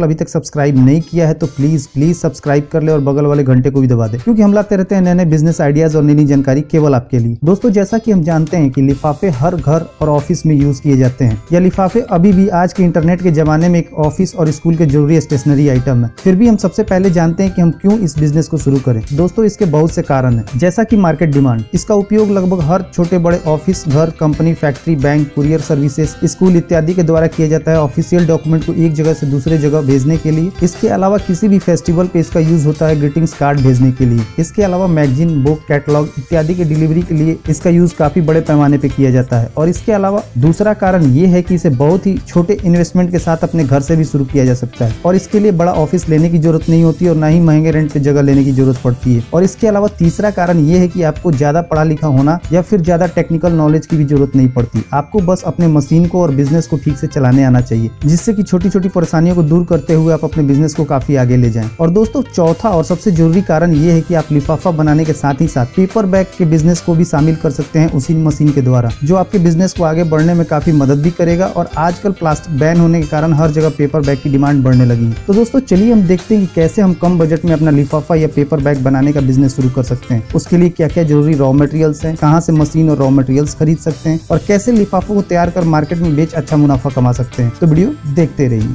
अभी तक सब्सक्राइब नहीं किया है तो प्लीज सब्सक्राइब कर ले और बगल वाले घंटे को भी दबा दे, क्योंकि हम लाते रहते हैं नए नए बिजनेस आइडियाज और नई नई जानकारी केवल आपके लिए। दोस्तों, जैसा कि हम जानते हैं कि लिफाफे हर घर और ऑफिस में यूज किए जाते हैं। यह लिफाफे अभी भी आज के इंटरनेट के जमाने में एक ऑफिस और स्कूल के जरूरी स्टेशनरी आइटम है। फिर भी हम सबसे पहले जानते हैं कि हम क्यों इस बिजनेस को शुरू करें। दोस्तों, इसके बहुत से कारण है, जैसा कि मार्केट डिमांड। इसका उपयोग लगभग हर छोटे बड़े ऑफिस, घर, company, factory, bank, courier services, school इत्यादि के द्वारा किया जाता है ऑफिशियल डॉक्यूमेंट को एक जगह से दूसरे जगह भेजने के लिए। इसके अलावा किसी भी फेस्टिवल पे इसका यूज होता है ग्रीटिंग्स कार्ड भेजने के लिए। इसके अलावा मैगजीन, बुक, कैटलॉग इत्यादि की डिलीवरी के लिए इसका यूज काफी बड़े पैमाने पे किया जाता है। और इसके अलावा दूसरा कारण ये है कि इसे बहुत ही छोटे इन्वेस्टमेंट के साथ अपने घर से भी शुरू किया जा सकता है और इसके लिए बड़ा ऑफिस लेने की जरूरत नहीं होती और ना ही महंगे रेंट पे जगह लेने की जरूरत पड़ती है। और इसके अलावा तीसरा कारण ये है कि आपको ज्यादा पढ़ा लिखा होना या फिर ज्यादा टेक्निकल नॉलेज की भी जरूरत नहीं पड़ती। आपको बस अपने मशीन को और बिजनेस को ठीक से चलाने आना चाहिए, जिससे कि छोटी छोटी परेशानियों को दूर करते हुए आप अपने बिजनेस को काफी आगे ले जाएं। और दोस्तों, चौथा और सबसे जरूरी कारण ये है कि आप लिफाफा बनाने के साथ ही साथ पेपर बैग के बिजनेस को भी शामिल कर सकते हैं उसी मशीन के द्वारा, जो आपके बिजनेस को आगे बढ़ने में काफी मदद भी करेगा। और आजकल प्लास्टिक बैन होने के कारण हर जगह पेपर बैग की डिमांड बढ़ने लगी है। तो दोस्तों, चलिए हम देखते हैं कि कैसे हम कम बजट में अपना लिफाफा या पेपर बैग बनाने का बिजनेस शुरू कर सकते हैं। उसके लिए क्या क्या जरूरी रॉ मटेरियल्स हैं, कहाँ से मशीन और रॉ मटेरियल्स खरीद सकते हैं और कैसे लिफाफों को तैयार कर मार्केट में बेच अच्छा मुनाफा कमा सकते हैं। तो वीडियो देखते रहिए।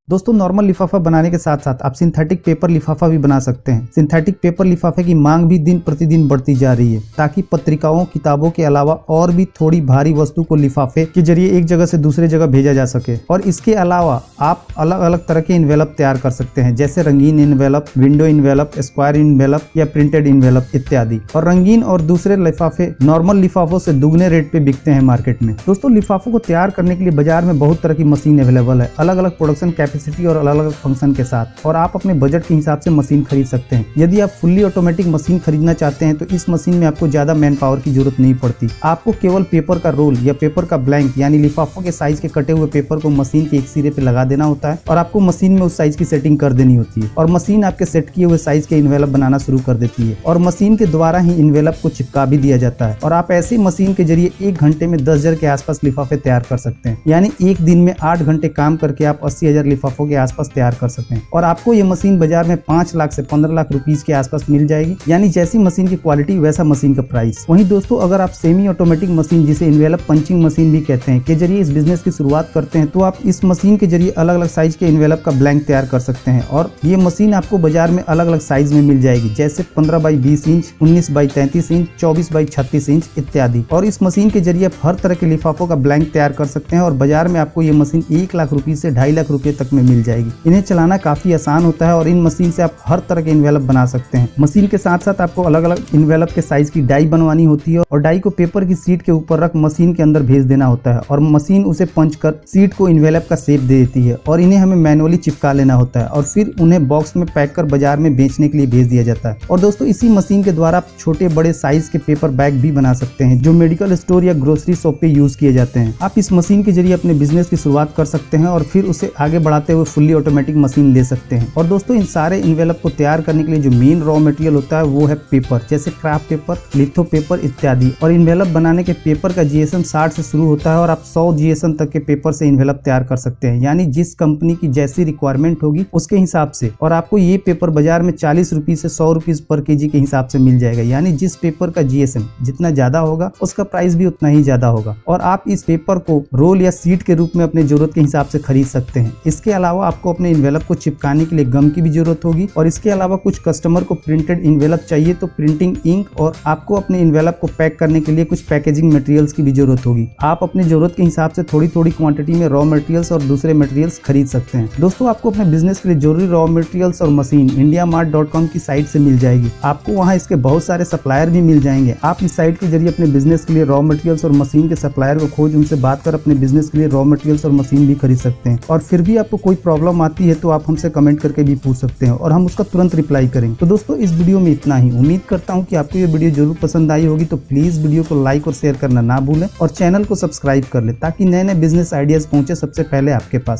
दोस्तों, नॉर्मल लिफाफा बनाने के साथ साथ आप सिंथेटिक पेपर लिफाफा भी बना सकते हैं। सिंथेटिक पेपर लिफाफे की मांग भी दिन प्रतिदिन बढ़ती जा रही है, ताकि पत्रिकाओं, किताबों के अलावा और भी थोड़ी भारी वस्तु को लिफाफे के जरिए एक जगह से दूसरे जगह भेजा जा सके। और इसके अलावा आप अलग अलग तरह के इन्वेलप तैयार कर सकते हैं, जैसे रंगीन envelope, window envelope, square envelope या प्रिंटेड इन्वेलप इत्यादि। और रंगीन और दूसरे लिफाफे नॉर्मल लिफाफों से दुगने रेट पे बिकते हैं मार्केट में। दोस्तों, लिफाफों को तैयार करने के लिए बाजार में बहुत तरह की मशीन अवेलेबल है, अलग अलग प्रोडक्शन और अलग अलग फंक्शन के साथ। और आप अपने बजट के हिसाब से मशीन खरीद सकते हैं। यदि आप फुल्ली ऑटोमेटिक मशीन खरीदना चाहते हैं तो इस मशीन में आपको ज्यादा मैन पावर की जरूरत नहीं पड़ती। आपको केवल पेपर का रोल या पेपर का ब्लैंक यानी लिफाफों के साइज के कटे हुए पेपर को मशीन के एक सिरे पे लगा देना होता है और आपको मशीन में उस साइज की सेटिंग कर देनी होती है और मशीन आपके सेट किए हुए साइज के इन्वेलप बनाना शुरू कर देती है और मशीन के द्वारा ही इन्वेलप को चिपका भी दिया जाता है। और आप ऐसी मशीन के जरिए 1 घंटे में 10,000 के आसपास लिफाफे तैयार कर सकते हैं। यानी एक दिन में 8 घंटे काम करके आप 80,000 लिफाफों के आसपास तैयार कर सकते हैं। और आपको ये मशीन बाजार में 5 लाख से 15 लाख रुपीस के आसपास मिल जाएगी। यानी जैसी मशीन की क्वालिटी वैसा मशीन का प्राइस। वहीं दोस्तों, अगर आप सेमी ऑटोमेटिक मशीन, जिसे इन्वेलप पंचिंग मशीन भी कहते हैं, के जरिए इस बिजनेस की शुरुआत करते हैं तो आप इस मशीन के जरिए अलग अलग साइज के इन्वेलप का ब्लैंक तैयार कर सकते हैं। और ये मशीन आपको बाजार में अलग अलग साइज में मिल जाएगी, जैसे 15 by 20 inch, 19 by 33 inch, 24 by 36 inch इत्यादि। और इस मशीन के जरिए आप हर तरह के लिफाफों का ब्लैंक तैयार कर सकते हैं और बाजार में आपको ये मशीन 1 लाख रुपए से 2.5 लाख रुपए तक में मिल जाएगी। इन्हें चलाना काफी आसान होता है और इन मशीन से आप हर तरह के इन्वेलप बना सकते हैं। मशीन के साथ साथ आपको अलग अलग इन्वेलप के साइज की डाई बनवानी होती है और डाई को पेपर की सीट के ऊपर रख मशीन के अंदर भेज देना होता है और मशीन उसे पंच कर सीट को इन्वेलप का शेप दे देती है और इन्हें हमें मैनुअली चिपका लेना होता है और फिर उन्हें बॉक्स में पैक कर बाजार में बेचने के लिए भेज दिया जाता है। और दोस्तों, इसी मशीन के द्वारा आप छोटे बड़े साइज के पेपर बैग भी बना सकते हैं, जो मेडिकल स्टोर या ग्रोसरी शॉप पे यूज किए जाते हैं। आप इस मशीन के जरिए अपने बिजनेस की शुरुआत कर सकते हैं और फिर उसे आगे बढ़ाते हुए फुल्ली ऑटोमेटिक मशीन ले सकते हैं। और दोस्तों, इन सारे इन्वेलप को तैयार करने के लिए जो मेन रॉ मटेरियल होता है वो है पेपर, जैसे क्राफ्ट पेपर, लिथो पेपर इत्यादि। और इन्वेलप बनाने के पेपर का जीएसएम 60 से शुरू होता है और आप 100 जीएसएम तक के पेपर से इन्वेलप तैयार कर सकते हैं, यानी जिस कंपनी की जैसी रिक्वायरमेंट होगी उसके हिसाब से। और आपको ये पेपर बाजार में 40 रुपीज से 100 रुपीज पर केजी के हिसाब से मिल जाएगा, यानी जिस पेपर का जीएसएम जितना ज्यादा होगा उसका प्राइस भी उतना ही ज्यादा होगा। और आप इस पेपर को रोल या सीट के रूप में अपने जरूरत के हिसाब से खरीद सकते हैं। इसके अलावा आपको अपने इन्वेलप को चिपकाने के लिए गम की भी जरूरत होगी और इसके अलावा कुछ कस्टमर को प्रिंटेड इन्वेलप चाहिए तो प्रिंटिंग इंक और आपको अपने इन्वेलप को पैक करने के लिए कुछ पैकेजिंग मटेरियल्स की भी जरूरत होगी। आप अपनी जरूरत के हिसाब से थोड़ी थोड़ी क्वांटिटी में रॉ मटेरियल्स और दूसरे मटेरियल्स खरीद सकते हैं। दोस्तों, आपको अपने बिजनेस के लिए जरूरी रॉ मटेरियल्स और मशीन indiamart.com की साइट से मिल जाएगी। आपको वहां इसके बहुत सारे सप्लायर भी मिल जाएंगे। आप इस साइट के जरिए अपने बिजनेस के लिए रॉ मटेरियल्स और मशीन के सप्लायर को खोज उनसे बात कर अपने बिजनेस के लिए रॉ मटेरियल्स और मशीन भी खरीद सकते हैं। और फिर भी आपको कोई प्रॉब्लम आती है तो आप हमसे कमेंट करके भी पूछ सकते हैं और हम उसका तुरंत रिप्लाई करेंगे। तो दोस्तों, इस वीडियो में इतना ही। उम्मीद करता हूं कि आपको ये वीडियो जरूर पसंद आई होगी। तो प्लीज वीडियो को लाइक और शेयर करना ना भूलें और चैनल को सब्सक्राइब कर लें ताकि नए नए बिजनेस आइडियाज पहुंचे सबसे पहले आपके पास।